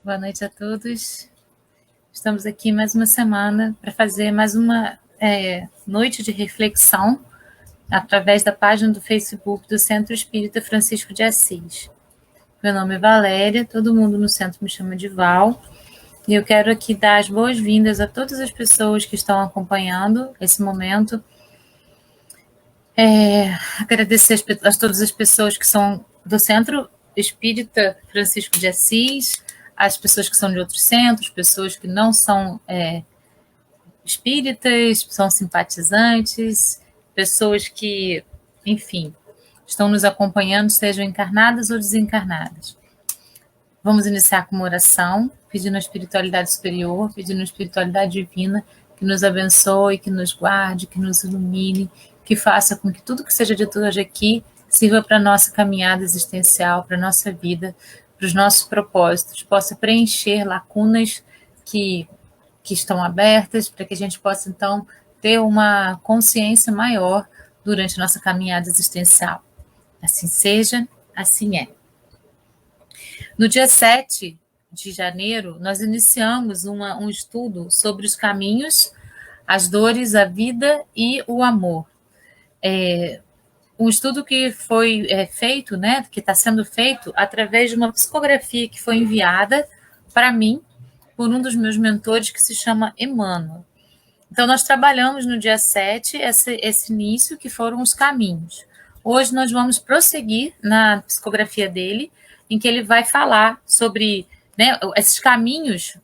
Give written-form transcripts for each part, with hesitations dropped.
Boa noite a todos. Estamos aqui mais uma semana para fazer mais uma noite de reflexão através da página do Facebook do Centro Espírita Francisco de Assis. Meu nome é Valéria, todo mundo no centro me chama de Val, e eu quero aqui dar as boas-vindas a todas as pessoas que estão acompanhando esse momento. Agradecer a todas as pessoas que são do Centro Espírita Francisco de Assis, as pessoas que são de outros centros, pessoas que não são espíritas, são simpatizantes, pessoas que, enfim, estão nos acompanhando, sejam encarnadas ou desencarnadas. Vamos iniciar com uma oração, pedindo a espiritualidade superior, pedindo a espiritualidade divina que nos abençoe, que nos guarde, que nos ilumine, que faça com que tudo que seja dito hoje aqui sirva para a nossa caminhada existencial, para a nossa vida, para os nossos propósitos, possa preencher lacunas que estão abertas, para que a gente possa, então, ter uma consciência maior durante a nossa caminhada existencial. Assim seja, assim é. No dia 7 de janeiro, nós iniciamos um estudo sobre os caminhos, as dores, a vida e o amor. Um estudo que foi feito, né, que está sendo feito através de uma psicografia que foi enviada para mim por um dos meus mentores, que se chama Emmanuel. Então, nós trabalhamos no dia 7 esse início, que foram os caminhos. Hoje nós vamos prosseguir na psicografia dele, em que ele vai falar sobre, né, esses caminhos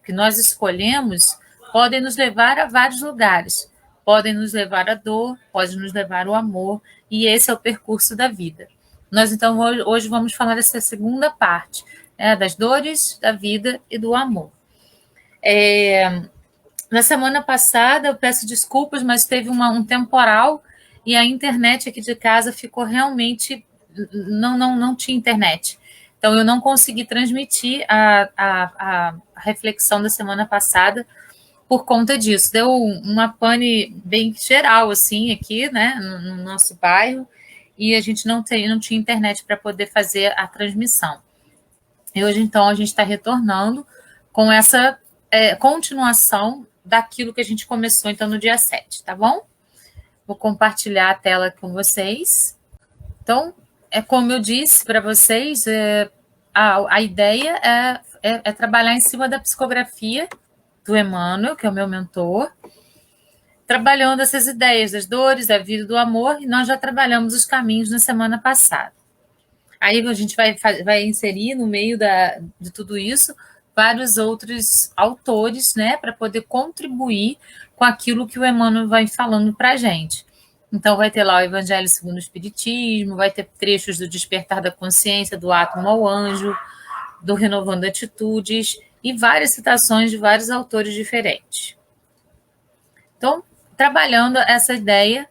que nós escolhemos podem nos levar a vários lugares. Podem nos levar à dor, podem nos levar ao amor, e esse é o percurso da vida. Nós, então, hoje vamos falar dessa segunda parte, né, das dores, da vida e do amor. Na semana passada, eu peço desculpas, mas teve um temporal e a internet aqui de casa ficou realmente... Não tinha internet. Então, eu não consegui transmitir a reflexão da semana passada por conta disso. Deu uma pane bem geral, assim, aqui, né, no nosso bairro, e a gente não tinha internet para poder fazer a transmissão. E hoje, então, a gente está retornando com essa continuação daquilo que a gente começou, então, no dia 7, tá bom? Vou compartilhar a tela com vocês. Então, como eu disse para vocês, a ideia é trabalhar em cima da psicografia do Emmanuel, que é o meu mentor, trabalhando essas ideias das dores, da vida e do amor, e nós já trabalhamos os caminhos na semana passada. Aí a gente vai inserir no meio de tudo isso vários outros autores, né, para poder contribuir com aquilo que o Emmanuel vai falando para a gente. Então, vai ter lá o Evangelho segundo o Espiritismo, vai ter trechos do Despertar da Consciência, do Átomo ao Anjo, do Renovando Atitudes, e várias citações de vários autores diferentes. Então, trabalhando essa ideia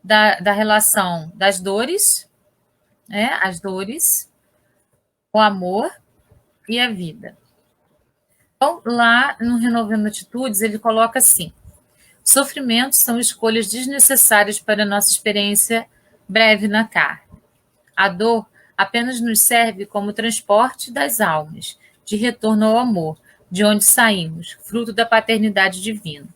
da relação das dores, né, as dores, o amor e a vida. Então, lá no Renovando Atitudes, ele coloca assim: sofrimentos são escolhas desnecessárias para a nossa experiência breve na carne. A dor apenas nos serve como transporte das almas, de retorno ao amor, de onde saímos, fruto da paternidade divina.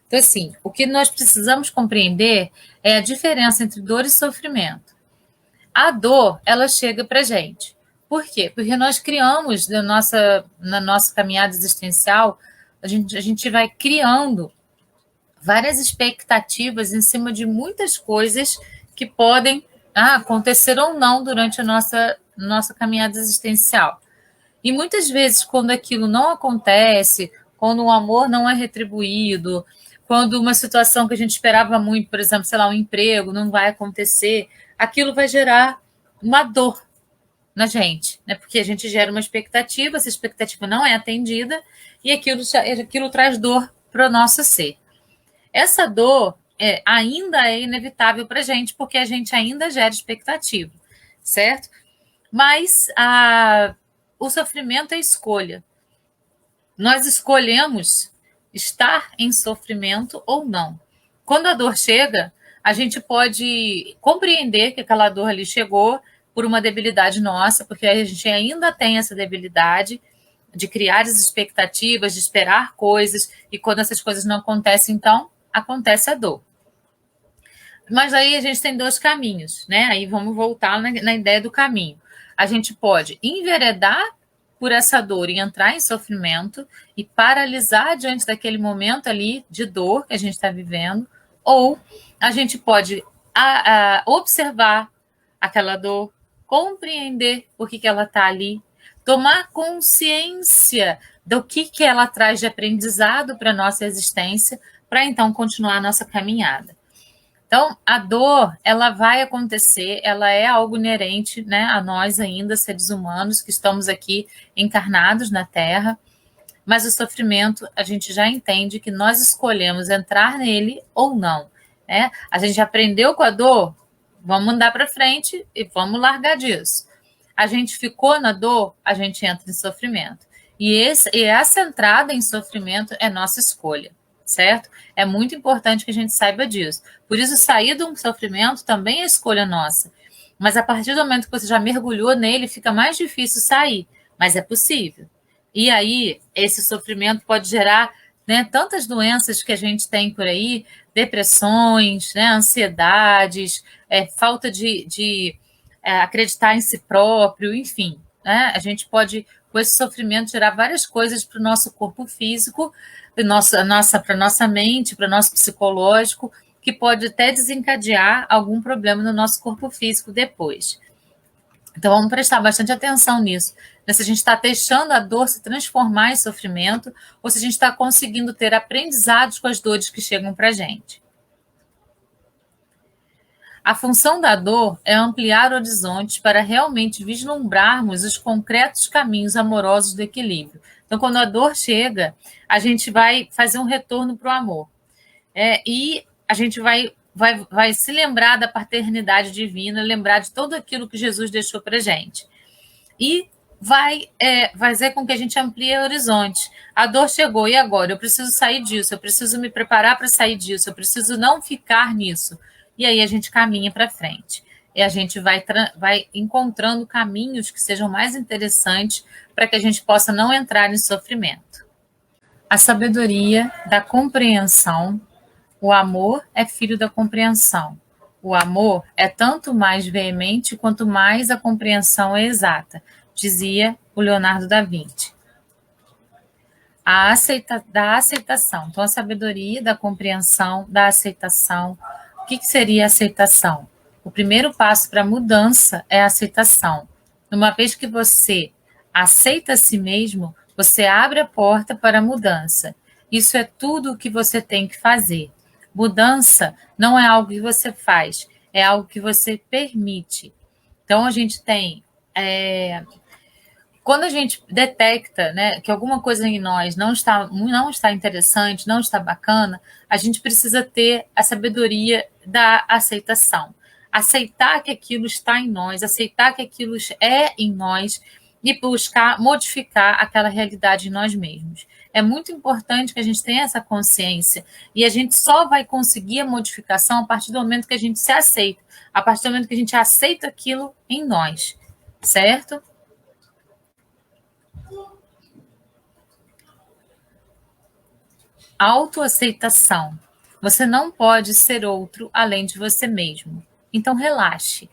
Então, assim, o que nós precisamos compreender é a diferença entre dor e sofrimento. A dor, ela chega para a gente. Por quê? Porque nós criamos, na nossa caminhada existencial, a gente vai criando várias expectativas em cima de muitas coisas que podem acontecer ou não durante a nossa caminhada existencial. E muitas vezes, quando aquilo não acontece, quando o amor não é retribuído, quando uma situação que a gente esperava muito, por exemplo, sei lá, um emprego, não vai acontecer, aquilo vai gerar uma dor na gente, né? Porque a gente gera uma expectativa, essa expectativa não é atendida e aquilo traz dor para o nosso ser. Essa dor ainda é inevitável para a gente, porque a gente ainda gera expectativa, certo? Mas o sofrimento é escolha. Nós escolhemos estar em sofrimento ou não. Quando a dor chega, a gente pode compreender que aquela dor ali chegou por uma debilidade nossa, porque a gente ainda tem essa debilidade, de criar as expectativas, de esperar coisas, e quando essas coisas não acontecem, então acontece a dor. Mas aí a gente tem dois caminhos, né? Aí vamos voltar na ideia do caminho. A gente pode enveredar por essa dor e entrar em sofrimento e paralisar diante daquele momento ali de dor que a gente está vivendo, ou a gente pode observar aquela dor, compreender por que ela está ali, tomar consciência do que ela traz de aprendizado para a nossa existência, para então continuar a nossa caminhada. Então, a dor, ela vai acontecer, ela é algo inerente, né, a nós ainda, seres humanos, que estamos aqui encarnados na Terra, mas o sofrimento, a gente já entende que nós escolhemos entrar nele ou não, né? A gente aprendeu com a dor, vamos andar para frente e vamos largar disso. A gente ficou na dor, a gente entra em sofrimento. E essa entrada em sofrimento é nossa escolha, certo? É muito importante que a gente saiba disso. Por isso, sair de um sofrimento também é escolha nossa. Mas a partir do momento que você já mergulhou nele, fica mais difícil sair. Mas é possível. E aí, esse sofrimento pode gerar, né, tantas doenças que a gente tem por aí, depressões, né, ansiedades, falta de acreditar em si próprio, enfim. Né, a gente pode, com esse sofrimento, gerar várias coisas para o nosso corpo físico, para a nossa mente, para o nosso psicológico, que pode até desencadear algum problema no nosso corpo físico depois. Então, vamos prestar bastante atenção nisso. Né? Se a gente está deixando a dor se transformar em sofrimento ou se a gente está conseguindo ter aprendizados com as dores que chegam para a gente. A função da dor é ampliar horizontes para realmente vislumbrarmos os concretos caminhos amorosos do equilíbrio. Então, quando a dor chega, a gente vai fazer um retorno para o amor. E a gente vai se lembrar da paternidade divina, lembrar de tudo aquilo que Jesus deixou para a gente. E vai fazer com que a gente amplie horizontes. A dor chegou, e agora? Eu preciso sair disso, eu preciso me preparar para sair disso, eu preciso não ficar nisso. E aí a gente caminha para frente. E a gente vai encontrando caminhos que sejam mais interessantes para que a gente possa não entrar em sofrimento. A sabedoria da compreensão. O amor é filho da compreensão. O amor é tanto mais veemente quanto mais a compreensão é exata, dizia o Leonardo da Vinci. Da aceitação. Então, a sabedoria da compreensão, da aceitação. O que seria a aceitação? O primeiro passo para a mudança é a aceitação. Uma vez que você aceita a si mesmo, você abre a porta para a mudança. Isso é tudo o que você tem que fazer. Mudança não é algo que você faz, é algo que você permite. Então, a gente tem... quando a gente detecta, né, que alguma coisa em nós não está interessante, não está bacana, a gente precisa ter a sabedoria da aceitação. Aceitar que aquilo está em nós, aceitar que aquilo é em nós e buscar modificar aquela realidade em nós mesmos. É muito importante que a gente tenha essa consciência e a gente só vai conseguir a modificação a partir do momento que a gente se aceita, a partir do momento que a gente aceita aquilo em nós, certo? Autoaceitação. Você não pode ser outro além de você mesmo. Então, relaxe.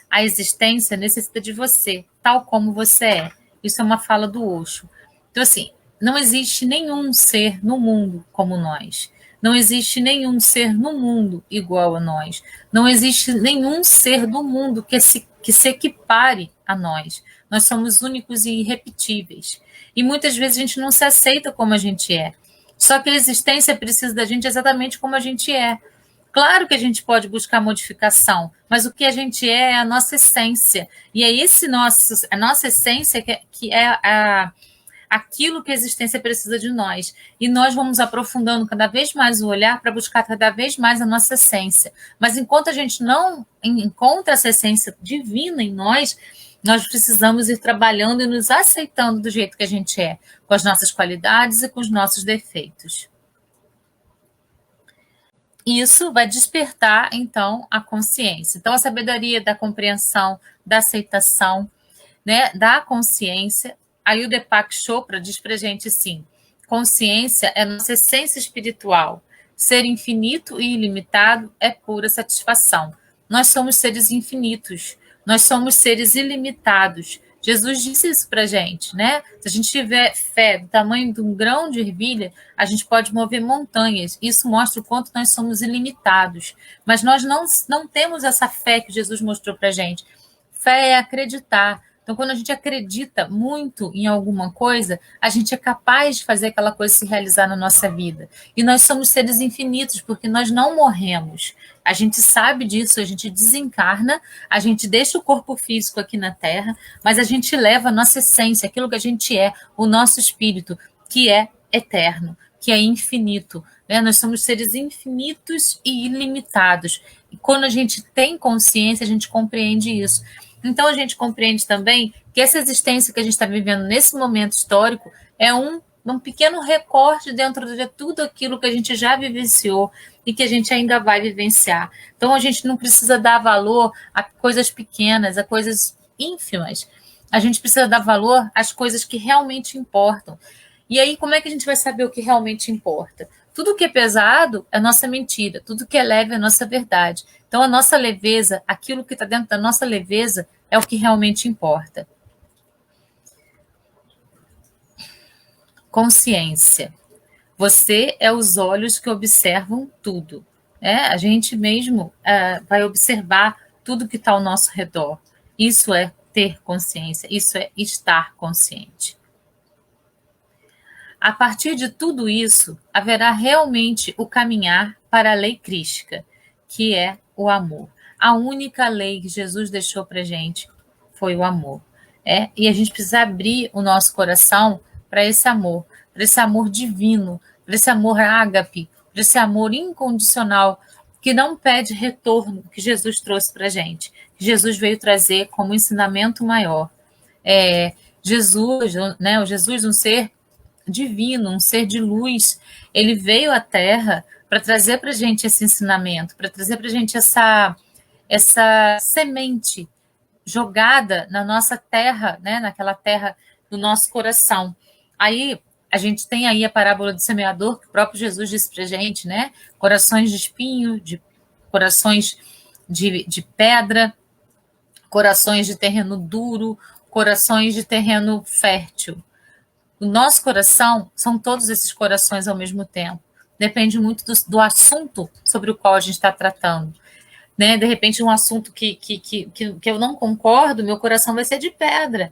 A existência necessita de você, tal como você é. Isso é uma fala do Osho. Então, assim, não existe nenhum ser no mundo como nós. Não existe nenhum ser no mundo igual a nós. Não existe nenhum ser do mundo que se equipare a nós. Nós somos únicos e irrepetíveis. E muitas vezes a gente não se aceita como a gente é. Só que a existência precisa da gente exatamente como a gente é. Claro que a gente pode buscar modificação, mas o que a gente é a nossa essência. E é a nossa essência que é aquilo que a existência precisa de nós. E nós vamos aprofundando cada vez mais o olhar para buscar cada vez mais a nossa essência. Mas enquanto a gente não encontra essa essência divina em nós, nós precisamos ir trabalhando e nos aceitando do jeito que a gente é, com as nossas qualidades e com os nossos defeitos. Isso vai despertar, então, a consciência. Então, a sabedoria da compreensão, da aceitação, né, da consciência, Aí o Deepak Chopra diz para a gente assim: consciência é nossa essência espiritual. Ser infinito e ilimitado é pura satisfação. Nós somos seres infinitos, nós somos seres ilimitados. Jesus disse isso para a gente, né? Se a gente tiver fé do tamanho de um grão de ervilha, a gente pode mover montanhas. Isso mostra o quanto nós somos ilimitados. Mas nós não temos essa fé que Jesus mostrou para a gente. Fé é acreditar. Então, quando a gente acredita muito em alguma coisa, a gente é capaz de fazer aquela coisa se realizar na nossa vida. E nós somos seres infinitos, porque nós não morremos. A gente sabe disso, a gente desencarna, a gente deixa o corpo físico aqui na Terra, mas a gente leva a nossa essência, aquilo que a gente é, o nosso espírito, que é eterno, que é infinito. Né? Nós somos seres infinitos e ilimitados. E quando a gente tem consciência, a gente compreende isso. Então, a gente compreende também que essa existência que a gente está vivendo nesse momento histórico é um pequeno recorte dentro de tudo aquilo que a gente já vivenciou e que a gente ainda vai vivenciar. Então, a gente não precisa dar valor a coisas pequenas, a coisas ínfimas. A gente precisa dar valor às coisas que realmente importam. E aí, como é que a gente vai saber o que realmente importa? Tudo que é pesado é nossa mentira, tudo que é leve é nossa verdade. Então, a nossa leveza, aquilo que está dentro da nossa leveza, é o que realmente importa. Consciência. Você é os olhos que observam tudo. A gente mesmo vai observar tudo que está ao nosso redor. Isso é ter consciência, isso é estar consciente. A partir de tudo isso, haverá realmente o caminhar para a lei crística, que é o amor. A única lei que Jesus deixou para a gente foi o amor. E a gente precisa abrir o nosso coração para esse amor divino, para esse amor ágape, para esse amor incondicional, que não pede retorno, que Jesus trouxe para a gente. Jesus veio trazer como ensinamento maior. Jesus, né, o Jesus, um ser divino, um ser de luz, ele veio à Terra para trazer para a gente esse ensinamento, para trazer para a gente essa semente jogada na nossa terra, né, naquela terra do nosso coração. Aí a gente tem aí a parábola do semeador, que o próprio Jesus disse para a gente, né, corações de espinho, corações de pedra, corações de terreno duro, corações de terreno fértil. O nosso coração são todos esses corações ao mesmo tempo. Depende muito do assunto sobre o qual a gente está tratando. Né? De repente, um assunto que eu não concordo, meu coração vai ser de pedra.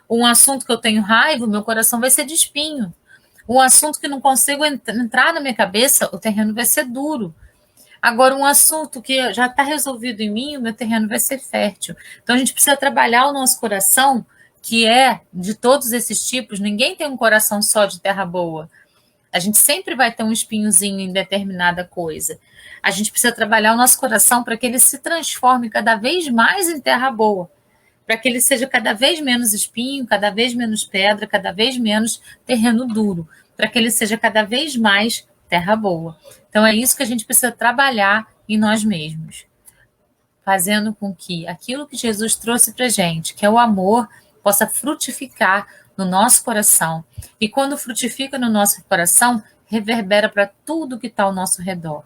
Um assunto que eu tenho raiva, meu coração vai ser de espinho. Um assunto que não consigo entrar na minha cabeça, o terreno vai ser duro. Agora, um assunto que já está resolvido em mim, o meu terreno vai ser fértil. Então, a gente precisa trabalhar o nosso coração, que é de todos esses tipos. Ninguém tem um coração só de terra boa. A gente sempre vai ter um espinhozinho em determinada coisa. A gente precisa trabalhar o nosso coração para que ele se transforme cada vez mais em terra boa, para que ele seja cada vez menos espinho, cada vez menos pedra, cada vez menos terreno duro, para que ele seja cada vez mais terra boa. Então, é isso que a gente precisa trabalhar em nós mesmos, fazendo com que aquilo que Jesus trouxe para a gente, que é o amor, possa frutificar no nosso coração. E quando frutifica no nosso coração, reverbera para tudo que está ao nosso redor.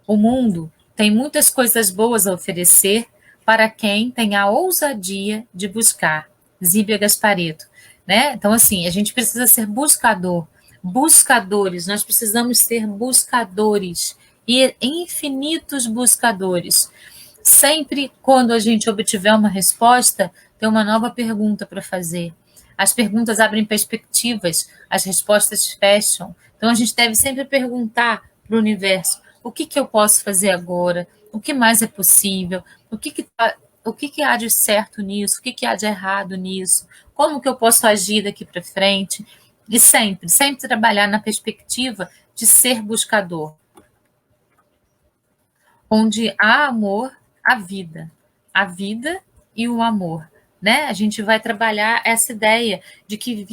O mundo tem muitas coisas boas a oferecer para quem tem a ousadia de buscar. Zíbia Gasparetto. Né? Então, assim, a gente precisa ser buscadores, nós precisamos ser buscadores, e infinitos buscadores. Sempre quando a gente obtiver uma resposta, tem uma nova pergunta para fazer. As perguntas abrem perspectivas, as respostas fecham. Então, a gente deve sempre perguntar para o universo: o que eu posso fazer agora? O que mais é possível? O que há de certo nisso? O que há de errado nisso? Como que eu posso agir daqui para frente? E sempre trabalhar na perspectiva de ser buscador. Onde há amor, há vida. A vida e o amor. Né? A gente vai trabalhar essa ideia de que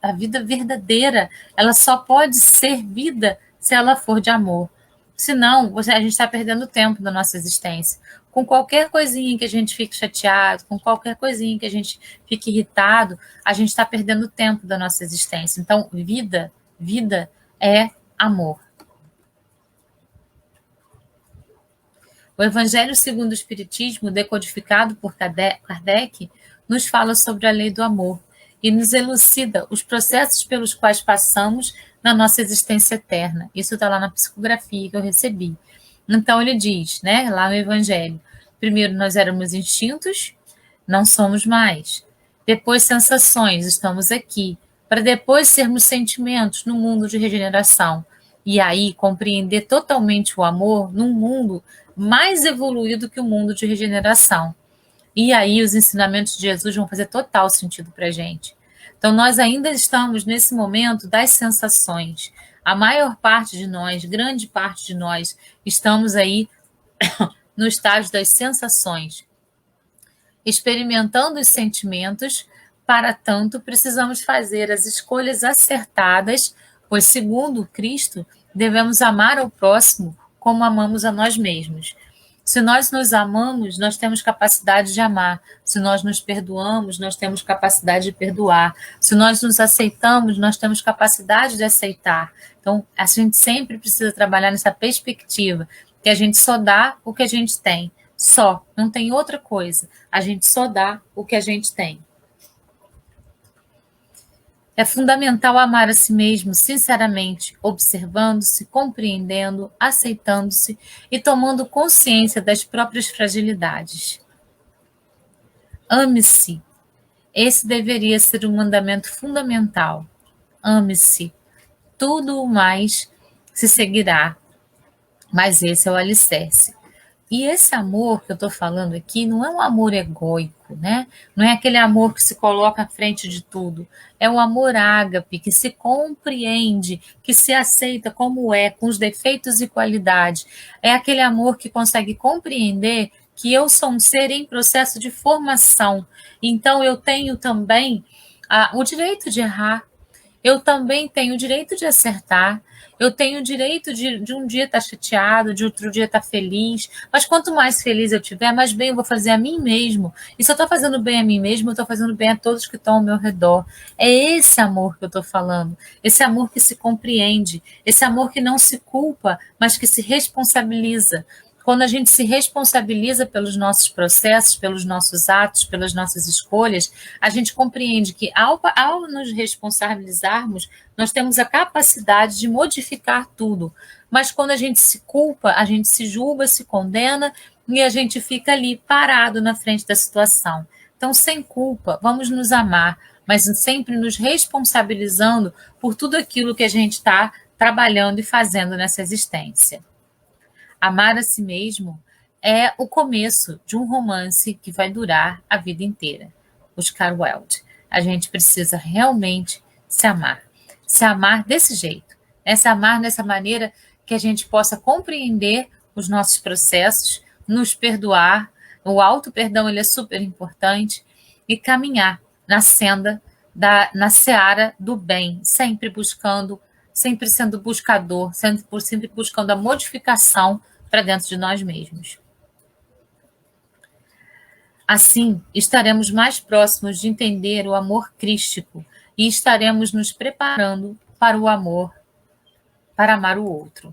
a vida verdadeira, ela só pode ser vida se ela for de amor. Senão, a gente está perdendo tempo da nossa existência. Com qualquer coisinha que a gente fique chateado, com qualquer coisinha que a gente fique irritado, a gente está perdendo tempo da nossa existência. Então, vida é amor. O Evangelho segundo o Espiritismo, decodificado por Kardec, nos fala sobre a lei do amor e nos elucida os processos pelos quais passamos na nossa existência eterna. Isso está lá na psicografia que eu recebi. Então ele diz, né, lá no Evangelho, primeiro nós éramos instintos, não somos mais. Depois sensações, estamos aqui. Para depois sermos sentimentos no mundo de regeneração. E aí compreender totalmente o amor num mundo mais evoluído que o mundo de regeneração. E aí os ensinamentos de Jesus vão fazer total sentido para a gente. Então nós ainda estamos nesse momento das sensações. A maior parte de nós, grande parte de nós, estamos aí no estágio das sensações, experimentando os sentimentos. Para tanto, precisamos fazer as escolhas acertadas, pois, segundo Cristo, devemos amar ao próximo como amamos a nós mesmos. Se nós nos amamos, nós temos capacidade de amar. Se nós nos perdoamos, nós temos capacidade de perdoar. Se nós nos aceitamos, nós temos capacidade de aceitar. Então, a gente sempre precisa trabalhar nessa perspectiva, que a gente só dá o que a gente tem. Só, não tem outra coisa. A gente só dá o que a gente tem. É fundamental amar a si mesmo sinceramente, observando-se, compreendendo, aceitando-se e tomando consciência das próprias fragilidades. Ame-se. Esse deveria ser um mandamento fundamental. Ame-se. Tudo o mais se seguirá. Mas esse é o alicerce. E esse amor que eu estou falando aqui não é um amor egóico, né? Não é aquele amor que se coloca à frente de tudo. É o amor ágape, que se compreende, que se aceita como é, com os defeitos e qualidades. É aquele amor que consegue compreender que eu sou um ser em processo de formação. Então eu tenho também o direito de errar. Eu também tenho o direito de acertar, eu tenho o direito de um dia estar chateado, de outro dia estar feliz, mas quanto mais feliz eu tiver, mais bem eu vou fazer a mim mesmo. E se eu estou fazendo bem a mim mesmo, eu estou fazendo bem a todos que estão ao meu redor. É esse amor que eu estou falando, esse amor que se compreende, esse amor que não se culpa, mas que se responsabiliza. Quando a gente se responsabiliza pelos nossos processos, pelos nossos atos, pelas nossas escolhas, a gente compreende que ao nos responsabilizarmos, nós temos a capacidade de modificar tudo. Mas quando a gente se culpa, a gente se julga, se condena e a gente fica ali parado na frente da situação. Então, sem culpa, vamos nos amar, mas sempre nos responsabilizando por tudo aquilo que a gente está trabalhando e fazendo nessa existência. Amar a si mesmo é o começo de um romance que vai durar a vida inteira. Oscar Wilde. A gente precisa realmente se amar desse jeito, né? Se amar dessa maneira que a gente possa compreender os nossos processos, nos perdoar. O auto-perdão ele é super importante e caminhar na senda, na seara do bem, sempre buscando, sempre sendo buscador, sempre buscando a modificação para dentro de nós mesmos. Assim, estaremos mais próximos de entender o amor crístico e estaremos nos preparando para o amor, para amar o outro,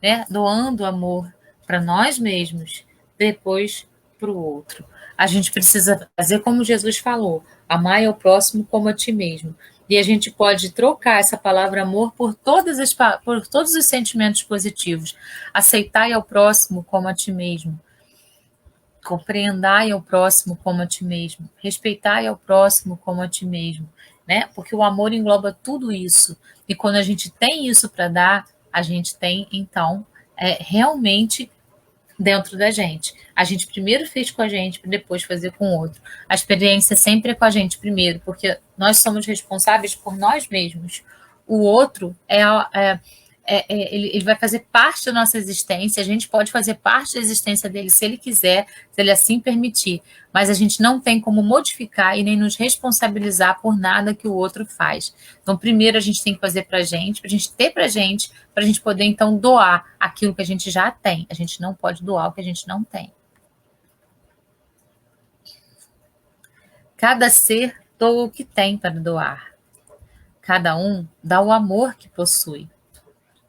né? Doando amor para nós mesmos, depois para o outro. A gente precisa fazer como Jesus falou, amar ao próximo como a ti mesmo. E a gente pode trocar essa palavra amor por todos os sentimentos positivos. Aceitai ao próximo como a ti mesmo. Compreendai ao próximo como a ti mesmo. Respeitai ao próximo como a ti mesmo. Né? Porque o amor engloba tudo isso. E quando a gente tem isso para dar, a gente tem, então, realmente dentro da gente. A gente primeiro fez com a gente, para depois fazer com o outro. A experiência sempre é com a gente primeiro, porque nós somos responsáveis por nós mesmos. O outro ele vai fazer parte da nossa existência, a gente pode fazer parte da existência dele se ele quiser, se ele assim permitir, mas a gente não tem como modificar e nem nos responsabilizar por nada que o outro faz. Então, primeiro a gente tem que fazer para a gente ter para a gente poder então doar aquilo que a gente já tem. A gente não pode doar o que a gente não tem. Cada ser doa o que tem para doar. Cada um dá o amor que possui.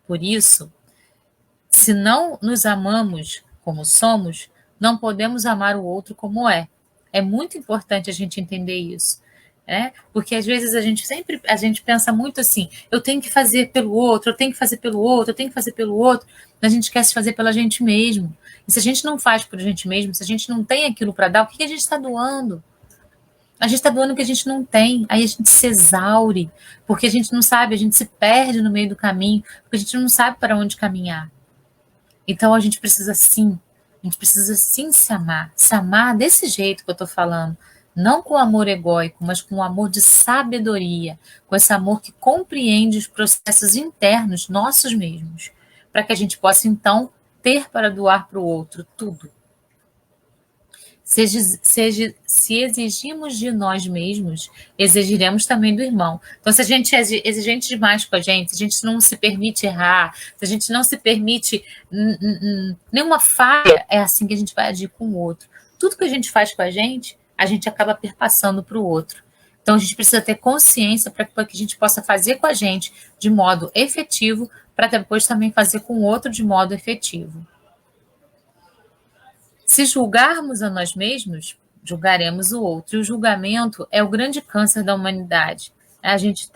Por isso, se não nos amamos como somos, não podemos amar o outro como é. É muito importante a gente entender isso, né? Porque às vezes a gente pensa muito assim, eu tenho que fazer pelo outro, eu tenho que fazer pelo outro, eu tenho que fazer pelo outro, mas a gente quer se fazer pela gente mesmo. E se a gente não faz por a gente mesmo, se a gente não tem aquilo para dar, o que a gente está doando? A gente está doando o que a gente não tem, aí a gente se exaure, porque a gente não sabe, a gente se perde no meio do caminho, porque a gente não sabe para onde caminhar. Então a gente precisa sim se amar desse jeito que eu estou falando, não com amor egóico, mas com amor de sabedoria, com esse amor que compreende os processos internos nossos mesmos, para que a gente possa então ter para doar para o outro tudo. Se exigimos de nós mesmos, exigiremos também do irmão. Então, se a gente é exigente demais com a gente, se a gente não se permite errar, se a gente não se permite nenhuma falha, é assim que a gente vai agir com o outro. Tudo que a gente faz com a gente acaba perpassando para o outro. Então, a gente precisa ter consciência para que a gente possa fazer com a gente de modo efetivo, para depois também fazer com o outro de modo efetivo. Se julgarmos a nós mesmos, julgaremos o outro. E o julgamento é o grande câncer da humanidade. A gente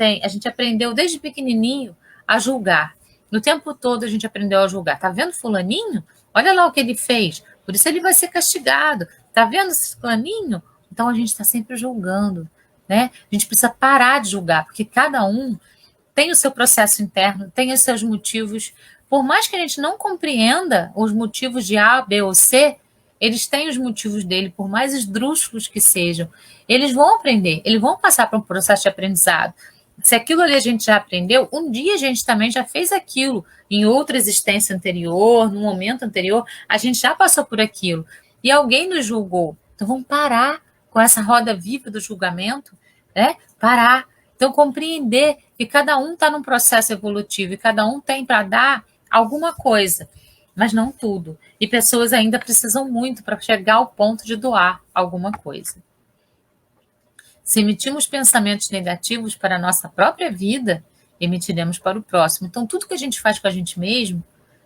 aprendeu desde pequenininho a julgar. No tempo todo a gente aprendeu a julgar. Tá vendo fulaninho? Olha lá o que ele fez. Por isso ele vai ser castigado. Tá vendo esse fulaninho? Então a gente está sempre julgando, né? A gente precisa parar de julgar, porque cada um tem o seu processo interno, tem os seus motivos. Por mais que a gente não compreenda os motivos de A, B ou C, eles têm os motivos dele, por mais esdrúxulos que sejam. Eles vão aprender, eles vão passar por um processo de aprendizado. Se aquilo ali a gente já aprendeu, um dia a gente também já fez aquilo, em outra existência anterior, num momento anterior, a gente já passou por aquilo. E alguém nos julgou. Então vamos parar com essa roda viva do julgamento, né? Parar. Então compreender que cada um está num processo evolutivo e cada um tem para dar alguma coisa, mas não tudo. E pessoas ainda precisam muito para chegar ao ponto de doar alguma coisa. Se emitimos pensamentos negativos para a nossa própria vida, emitiremos para o próximo. Então, tudo que a gente faz com a gente mesmo,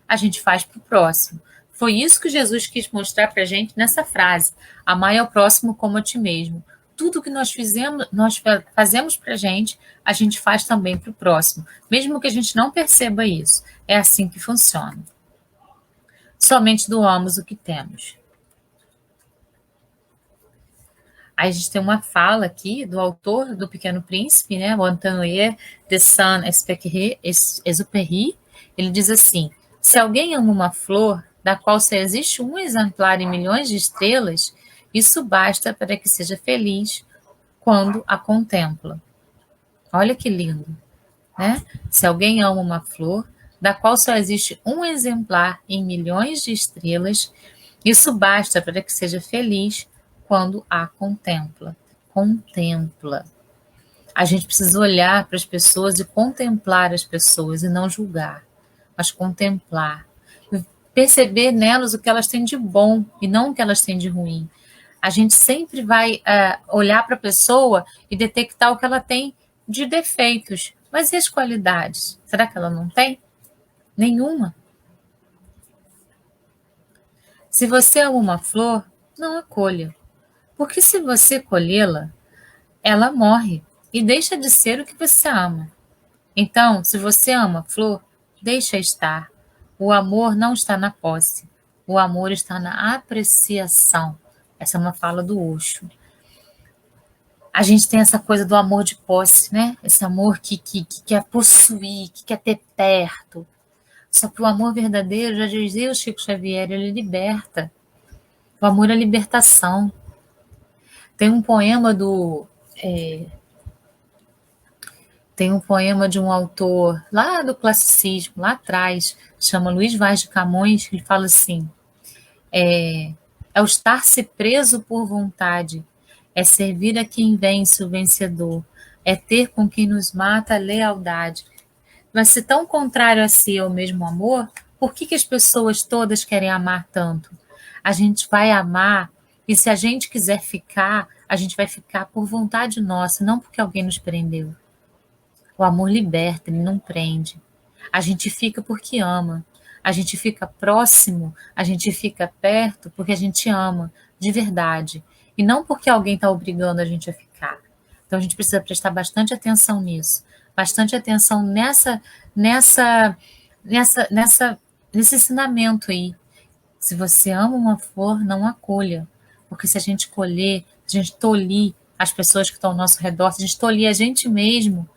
a gente faz para o próximo. Foi isso que Jesus quis mostrar para a gente nessa frase: amai ao próximo como a ti mesmo. Tudo que nós fazemos para a gente faz também para o próximo, mesmo que a gente não perceba isso. É assim que funciona. Somente doamos o que temos. Aí a gente tem uma fala aqui do autor do Pequeno Príncipe, né, o Antoine de Saint-Exupéry. Ele diz assim: se alguém ama uma flor, da qual só existe um exemplar em milhões de estrelas, isso basta para que seja feliz quando a contempla. Olha que lindo, né? Se alguém ama uma flor, da qual só existe um exemplar em milhões de estrelas, isso basta para que seja feliz quando a contempla. Contempla. A gente precisa olhar para as pessoas e contemplar as pessoas e não julgar, mas contemplar. Perceber nelas o que elas têm de bom e não o que elas têm de ruim. A gente sempre vai olhar para a pessoa e detectar o que ela tem de defeitos. Mas e as qualidades? Será que ela não tem? Nenhuma. Se você ama uma flor, não a colha. Porque se você colhê-la, ela morre e deixa de ser o que você ama. Então, se você ama a flor, deixa estar. O amor não está na posse. O amor está na apreciação. Essa é uma fala do Osho. A gente tem essa coisa do amor de posse, né? Esse amor que quer possuir, que quer ter perto. Só que o amor verdadeiro, já dizia o Chico Xavier, ele liberta. O amor é libertação. Tem um poema de um autor lá do classicismo, lá atrás, chama Luís Vaz de Camões, que ele fala assim: é o estar-se preso por vontade, é servir a quem vence o vencedor, é ter com quem nos mata a lealdade. Mas se tão contrário a si é o mesmo amor, por que as pessoas todas querem amar tanto? A gente vai amar E se a gente quiser ficar, a gente vai ficar por vontade nossa, não porque alguém nos prendeu. O amor liberta, ele não prende. A gente fica porque ama. A gente fica próximo, a gente fica perto porque a gente ama, de verdade. E não porque alguém está obrigando a gente a ficar. Então a gente precisa prestar bastante atenção nisso. Bastante atenção nessa, nesse ensinamento aí. Se você ama uma flor, não a colha. Porque se a gente colher, se a gente tolir as pessoas que estão ao nosso redor, se a gente tolir a gente mesmo,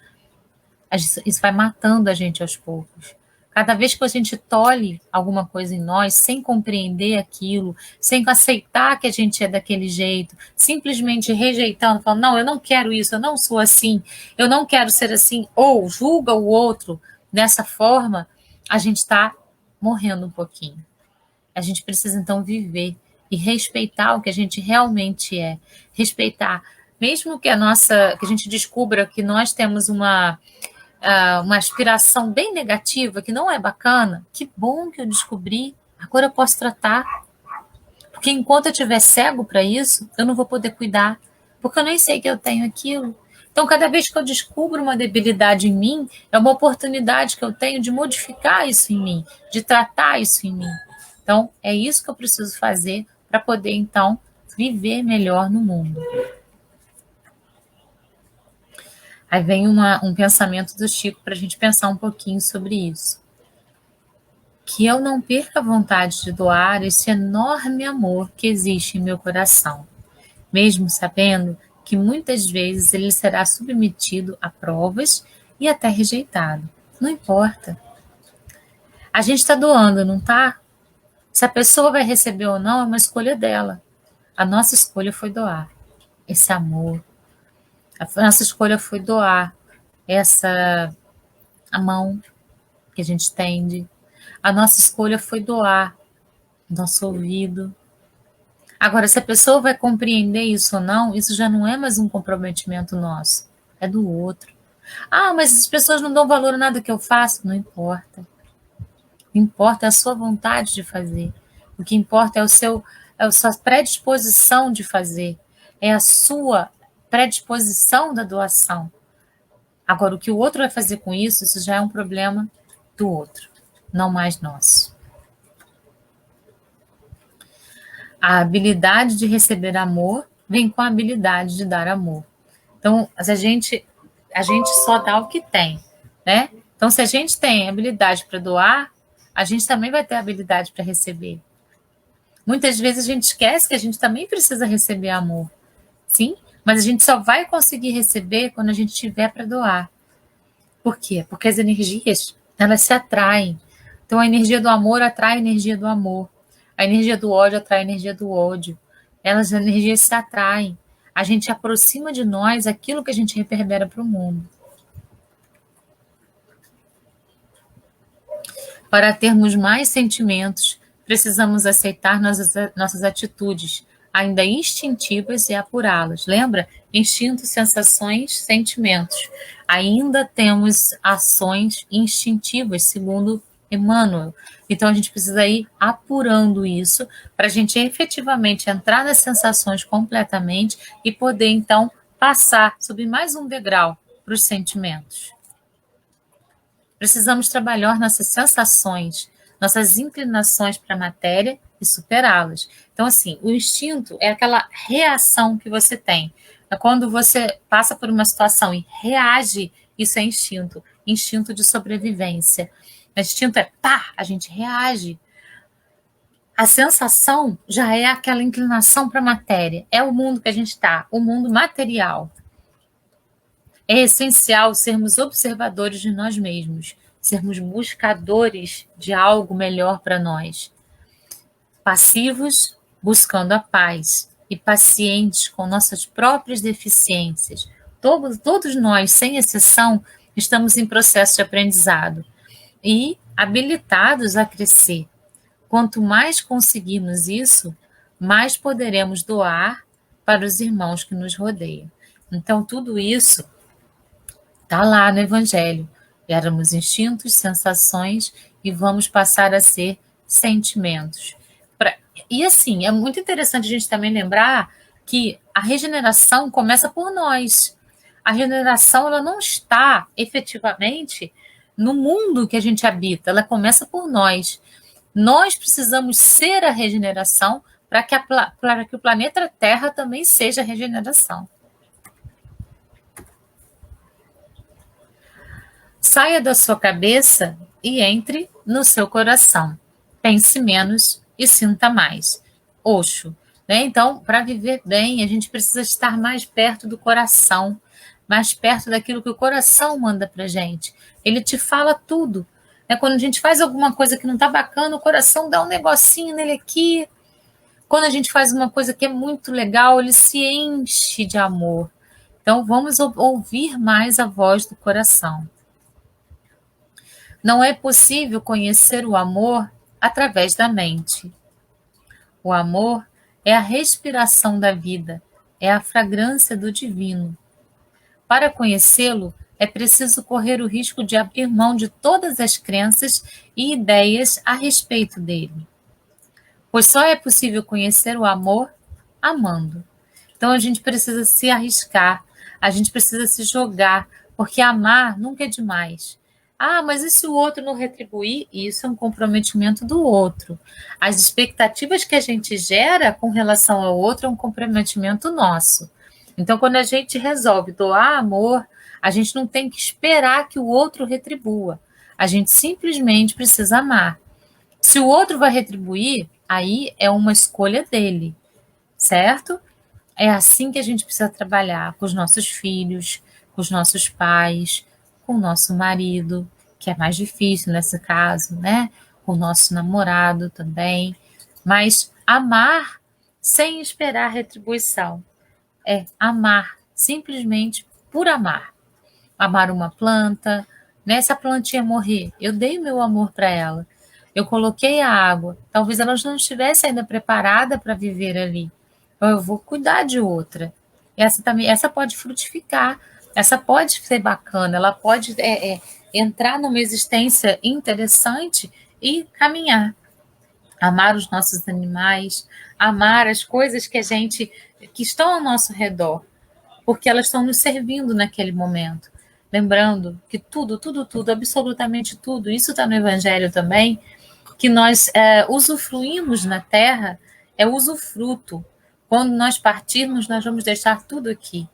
isso vai matando a gente aos poucos. Cada vez que a gente tolhe alguma coisa em nós, sem compreender aquilo, sem aceitar que a gente é daquele jeito, simplesmente rejeitando, falando, não, eu não quero isso, eu não sou assim, eu não quero ser assim, ou julga o outro dessa forma, a gente está morrendo um pouquinho. A gente precisa, então, viver e respeitar o que a gente realmente é. Respeitar, mesmo que que a gente descubra que nós temos uma aspiração bem negativa, que não é bacana, que bom que eu descobri, agora eu posso tratar. Porque enquanto eu estiver cego para isso, eu não vou poder cuidar, porque eu nem sei que eu tenho aquilo. Então, cada vez que eu descubro uma debilidade em mim, é uma oportunidade que eu tenho de modificar isso em mim, de tratar isso em mim. Então, é isso que eu preciso fazer para poder, então, viver melhor no mundo. Aí vem um pensamento do Chico para a gente pensar um pouquinho sobre isso. Que eu não perca a vontade de doar esse enorme amor que existe em meu coração, mesmo sabendo que muitas vezes ele será submetido a provas e até rejeitado. Não importa. A gente está doando, não está? Se a pessoa vai receber ou não, é uma escolha dela. A nossa escolha foi doar esse amor. A nossa escolha foi doar a mão que a gente estende. A nossa escolha foi doar nosso ouvido. Agora, se a pessoa vai compreender isso ou não, isso já não é mais um comprometimento nosso, é do outro. Ah, mas as pessoas não dão valor a nada que eu faço. Não importa. O que importa é a sua vontade de fazer. O que importa é a sua predisposição de fazer. É a sua predisposição da doação. Agora, o que o outro vai fazer com isso já é um problema do outro, não mais nosso. A habilidade de receber amor vem com a habilidade de dar amor. Então, a gente só dá o que tem, né? Então, se a gente tem habilidade para doar, a gente também vai ter habilidade para receber. Muitas vezes a gente esquece que a gente também precisa receber amor, sim? Mas a gente só vai conseguir receber quando a gente tiver para doar. Por quê? Porque as energias, elas se atraem. Então, a energia do amor atrai a energia do amor. A energia do ódio atrai a energia do ódio. As energias se atraem. A gente aproxima de nós aquilo que a gente reverbera para o mundo. Para termos mais sentimentos, precisamos aceitar nossas atitudes, ainda instintivas, e apurá-las. Lembra? Instinto, sensações, sentimentos. Ainda temos ações instintivas, segundo Emmanuel. Então, a gente precisa ir apurando isso para a gente efetivamente entrar nas sensações completamente e poder, então, passar, subir mais um degrau para os sentimentos. Precisamos trabalhar nossas sensações, nossas inclinações para a matéria e superá-las. Então, assim, o instinto é aquela reação que você tem. É quando você passa por uma situação e reage, isso é instinto. Instinto de sobrevivência. O instinto é pá, a gente reage. A sensação já é aquela inclinação para a matéria. É o mundo que a gente está, o mundo material. É essencial sermos observadores de nós mesmos, sermos buscadores de algo melhor para nós. Passivos, buscando a paz, e pacientes com nossas próprias deficiências. Todos nós, sem exceção, estamos em processo de aprendizado e habilitados a crescer. Quanto mais conseguirmos isso, mais poderemos doar para os irmãos que nos rodeiam. Então, tudo isso está lá no Evangelho. Éramos instintos, sensações e vamos passar a ser sentimentos. E assim, é muito interessante a gente também lembrar que a regeneração começa por nós. A regeneração ela não está efetivamente no mundo que a gente habita, ela começa por nós. Nós precisamos ser a regeneração para que o planeta Terra também seja a regeneração. Saia da sua cabeça e entre no seu coração. Pense menos e sinta mais. Osho. Né? Então, para viver bem, a gente precisa estar mais perto do coração, mais perto daquilo que o coração manda para gente. Ele te fala tudo. Né? Quando a gente faz alguma coisa que não está bacana, o coração dá um negocinho nele aqui. Quando a gente faz uma coisa que é muito legal, ele se enche de amor. Então, vamos ouvir mais a voz do coração. Não é possível conhecer o amor através da mente. O amor é a respiração da vida, é a fragrância do divino. Para conhecê-lo, é preciso correr o risco de abrir mão de todas as crenças e ideias a respeito dele. Pois só é possível conhecer o amor amando. Então a gente precisa se arriscar, a gente precisa se jogar, porque amar nunca é demais. Ah, mas e se o outro não retribuir? Isso é um comprometimento do outro. As expectativas que a gente gera com relação ao outro é um comprometimento nosso. Então, quando a gente resolve doar amor, a gente não tem que esperar que o outro retribua. A gente simplesmente precisa amar. Se o outro vai retribuir, aí é uma escolha dele, certo? É assim que a gente precisa trabalhar com os nossos filhos, com os nossos pais, com o nosso marido, que é mais difícil nesse caso, né? Com o nosso namorado também. Mas amar sem esperar retribuição. É amar simplesmente por amar. Amar uma planta, né? Se a plantinha morrer, eu dei o meu amor para ela. Eu coloquei a água. Talvez ela não estivesse ainda preparada para viver ali. Então eu vou cuidar de outra. Essa também, essa pode frutificar. Essa pode ser bacana. Ela pode entrar numa existência interessante e caminhar. Amar os nossos animais, amar as coisas que estão ao nosso redor, porque elas estão nos servindo naquele momento. Lembrando que tudo, absolutamente tudo, isso está no Evangelho também, que nós usufruímos na terra é usufruto. Quando nós partirmos, nós vamos deixar tudo aqui.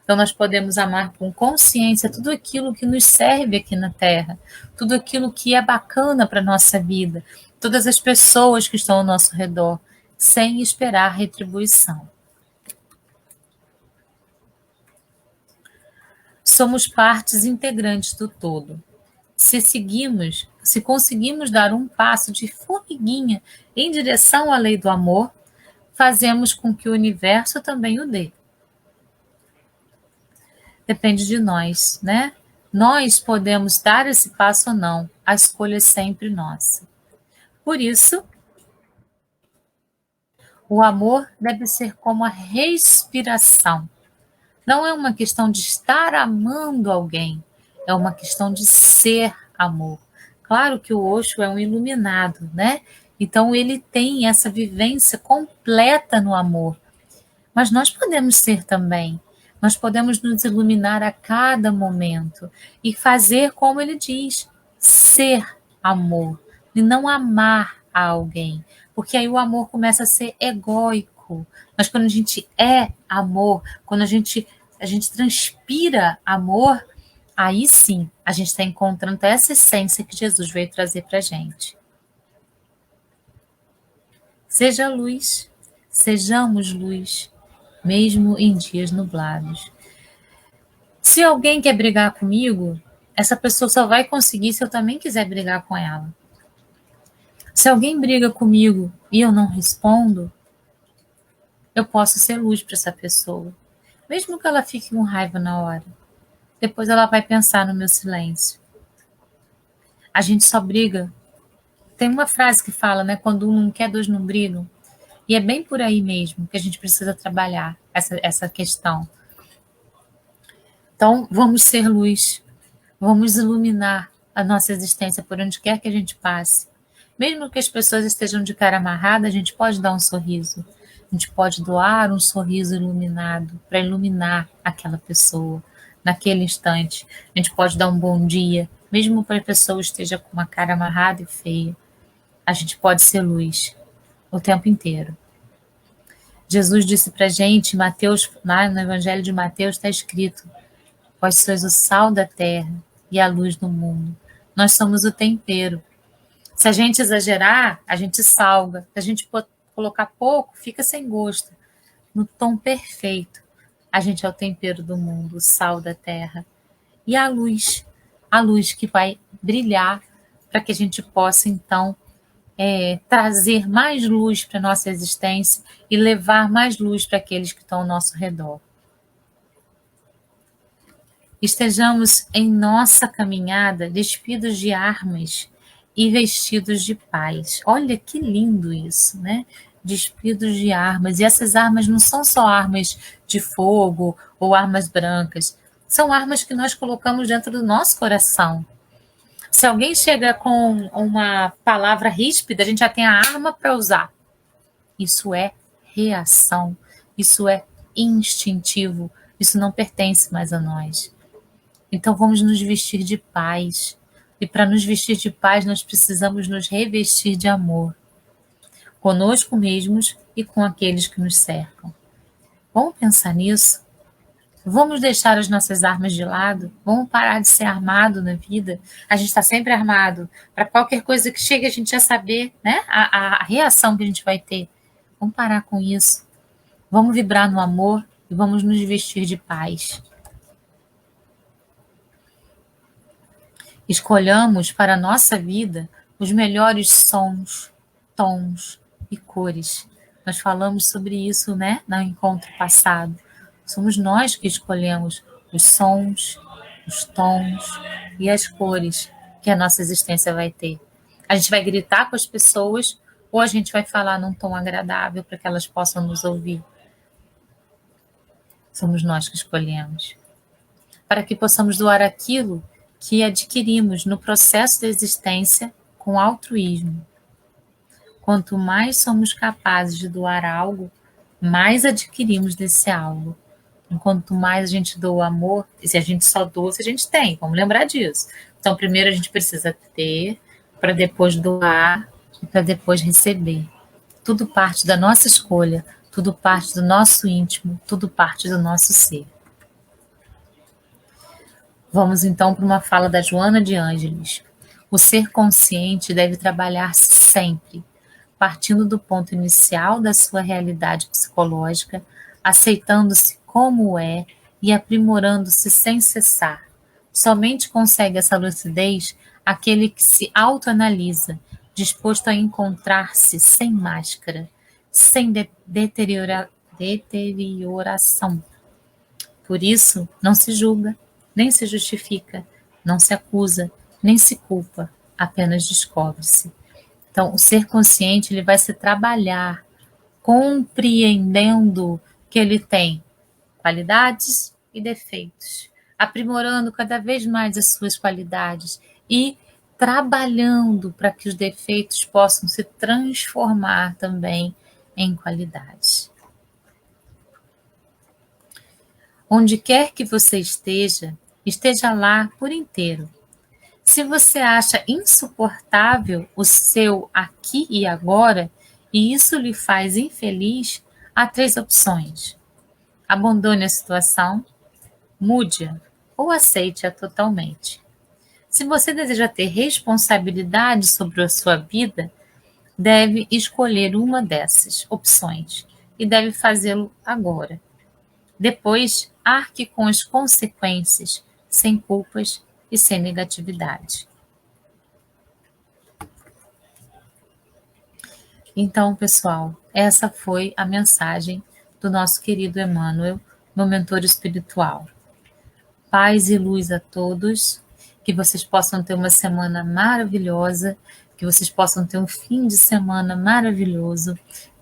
Então, nós podemos amar com consciência tudo aquilo que nos serve aqui na terra, tudo aquilo que é bacana para a nossa vida, todas as pessoas que estão ao nosso redor, sem esperar retribuição. Somos partes integrantes do todo. Se conseguimos dar um passo de formiguinha em direção à lei do amor, fazemos com que o universo também o dê. Depende de nós, né? Nós podemos dar esse passo ou não, a escolha é sempre nossa. Por isso, o amor deve ser como a respiração. Não é uma questão de estar amando alguém, é uma questão de ser amor. Claro que o Osho é um iluminado, né? Então ele tem essa vivência completa no amor. Mas nós podemos ser também. Nós podemos nos iluminar a cada momento e fazer como ele diz, ser amor e não amar a alguém, porque aí o amor começa a ser egóico. Mas quando a gente é amor, quando a gente transpira amor, aí sim a gente está encontrando essa essência que Jesus veio trazer para a gente. Seja luz, sejamos luz, mesmo em dias nublados. Se alguém quer brigar comigo, essa pessoa só vai conseguir se eu também quiser brigar com ela. Se alguém briga comigo e eu não respondo, eu posso ser luz para essa pessoa, mesmo que ela fique com raiva na hora. Depois ela vai pensar no meu silêncio. A gente só briga. Tem uma frase que fala, né? Quando um não quer, dois não brigam. E é bem por aí mesmo que a gente precisa trabalhar essa questão. Então, vamos ser luz. Vamos iluminar a nossa existência por onde quer que a gente passe. Mesmo que as pessoas estejam de cara amarrada, a gente pode dar um sorriso. A gente pode doar um sorriso iluminado para iluminar aquela pessoa naquele instante. A gente pode dar um bom dia, mesmo para a pessoa esteja com uma cara amarrada e feia. A gente pode ser luz o tempo inteiro. Jesus disse para a gente, Mateus, lá no Evangelho de Mateus está escrito: vós sois o sal da terra e a luz do mundo. Nós somos o tempero. Se a gente exagerar, a gente salga. Se a gente colocar pouco, fica sem gosto. No tom perfeito, a gente é o tempero do mundo, o sal da terra. E a luz que vai brilhar para que a gente possa, então, trazer mais luz para a nossa existência e levar mais luz para aqueles que estão ao nosso redor. Estejamos em nossa caminhada despidos de armas e vestidos de paz. Olha que lindo isso, né? Despidos de armas. E essas armas não são só armas de fogo ou armas brancas. São armas que nós colocamos dentro do nosso coração. Se alguém chega com uma palavra ríspida, a gente já tem a arma para usar. Isso é reação. Isso é instintivo. Isso não pertence mais a nós. Então vamos nos vestir de paz. E para nos vestir de paz, nós precisamos nos revestir de amor. Conosco mesmos e com aqueles que nos cercam. Vamos pensar nisso? Vamos deixar as nossas armas de lado? Vamos parar de ser armado na vida? A gente está sempre armado. Para qualquer coisa que chegue, a gente já saber, né? A reação que a gente vai ter. Vamos parar com isso. Vamos vibrar no amor e vamos nos vestir de paz. Escolhamos para a nossa vida os melhores sons, tons e cores. Nós falamos sobre isso, né, no encontro passado. Somos nós que escolhemos os sons, os tons e as cores que a nossa existência vai ter. A gente vai gritar com as pessoas ou a gente vai falar num tom agradável para que elas possam nos ouvir. Somos nós que escolhemos. Para que possamos doar aquilo que adquirimos no processo da existência com altruísmo. Quanto mais somos capazes de doar algo, mais adquirimos desse algo. Enquanto mais a gente doa amor, e se a gente só doa, se a gente tem, vamos lembrar disso. Então, primeiro a gente precisa ter, para depois doar e para depois receber. Tudo parte da nossa escolha, tudo parte do nosso íntimo, tudo parte do nosso ser. Vamos então para uma fala da Joana de Ângeles. O ser consciente deve trabalhar sempre, partindo do ponto inicial da sua realidade psicológica, aceitando-se como é e aprimorando-se sem cessar. Somente consegue essa lucidez aquele que se autoanalisa, disposto a encontrar-se sem máscara, sem deterioração. Por isso, não se julga, nem se justifica, não se acusa, nem se culpa, apenas descobre-se. Então, o ser consciente ele vai se trabalhar compreendendo que ele tem qualidades e defeitos, aprimorando cada vez mais as suas qualidades e trabalhando para que os defeitos possam se transformar também em qualidades. Onde quer que você esteja lá por inteiro. Se você acha insuportável o seu aqui e agora, e isso lhe faz infeliz, há 3 opções. Abandone a situação, mude-a ou aceite-a totalmente. Se você deseja ter responsabilidade sobre a sua vida, deve escolher uma dessas opções e deve fazê-lo agora. Depois, arque com as consequências, sem culpas e sem negatividade. Então, pessoal, essa foi a mensagem do nosso querido Emmanuel, meu mentor espiritual. Paz e luz a todos, que vocês possam ter uma semana maravilhosa, que vocês possam ter um fim de semana maravilhoso,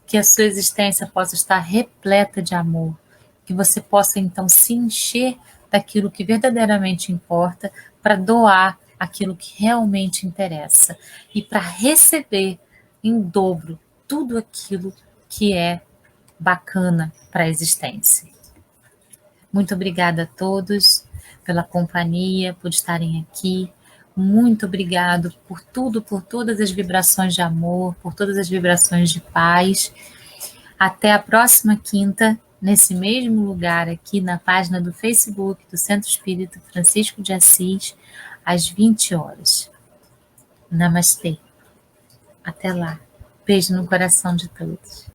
que a sua existência possa estar repleta de amor, que você possa então se encher daquilo que verdadeiramente importa para doar aquilo que realmente interessa e para receber em dobro tudo aquilo que é bacana para a existência. Muito obrigada a todos pela companhia, por estarem aqui. Muito obrigado por tudo, por todas as vibrações de amor, por todas as vibrações de paz. Até a próxima quinta, nesse mesmo lugar aqui na página do Facebook do Centro Espírita Francisco de Assis, às 20 horas. Namastê. Até lá. Beijo no coração de todos.